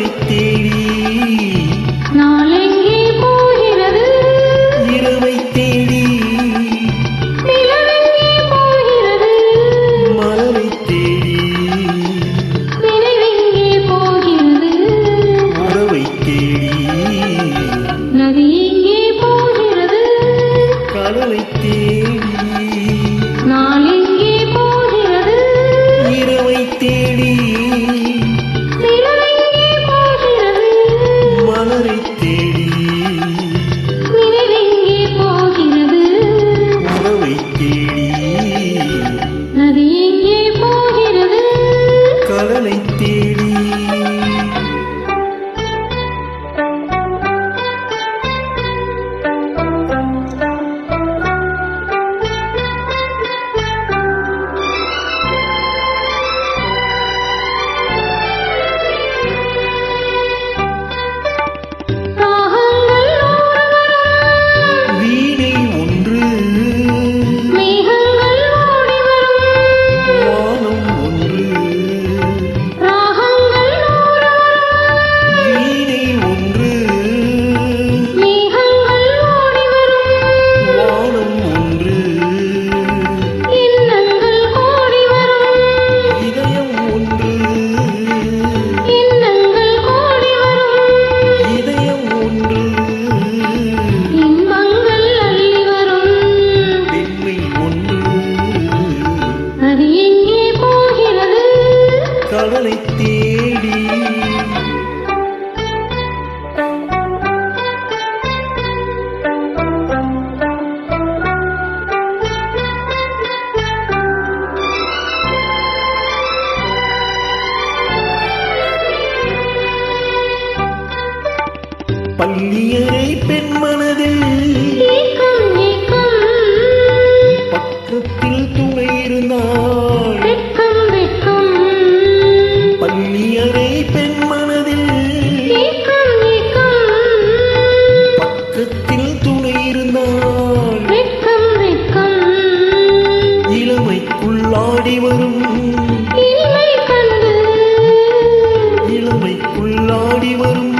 கனவை தேடி நாளெங்கே போகிறது இரவை தேடி நிலவெங்கே போகிறது மலரை தேடி நினைவெங்கே போகிறது உறவை தேடி நதி எங்கே போகிறது கடலை தேடி நாளெங்கே போகிறது இரவை தேடி நிலவெங்கே போகிறது மலரை தேடி நினைவெங்கே போகிறது உறவை தேடி நதி எங்கே போகிறது கடலை தேடி வீணை ஒன்று மேகங்கள் ஓடி வரும் வானம் ஒன்று ராகங்கள் வீணை ஒன்று மேகங்கள் ஓடி வரும் வானம் ஒன்று எண்ணங்கள் கோடி வரும் இதயம் ஒன்று எண்ணங்கள் கோடி வரும் இதயம் ஒன்று இன்பங்கள் அள்ளி வரும் பெண்மை ஒன்று அது எங்கே போகிறது கடலை தேடி பள்ளியறை பெண் மனதில் ஏக்கம் ஏக்கம் பக்கத்தில் துணை இருந்தாள் வெட்கம் வெட்கம் பள்ளியறை பெண் மனதில் ஏக்கம் ஏக்கம் பக்கத்தில் துணை இருந்தாள் வெட்கம் வெட்கம் இளமைக்குள்ளாடி வரும் இனிமை கண்டு இளமைக்குள்ளாடி வரும்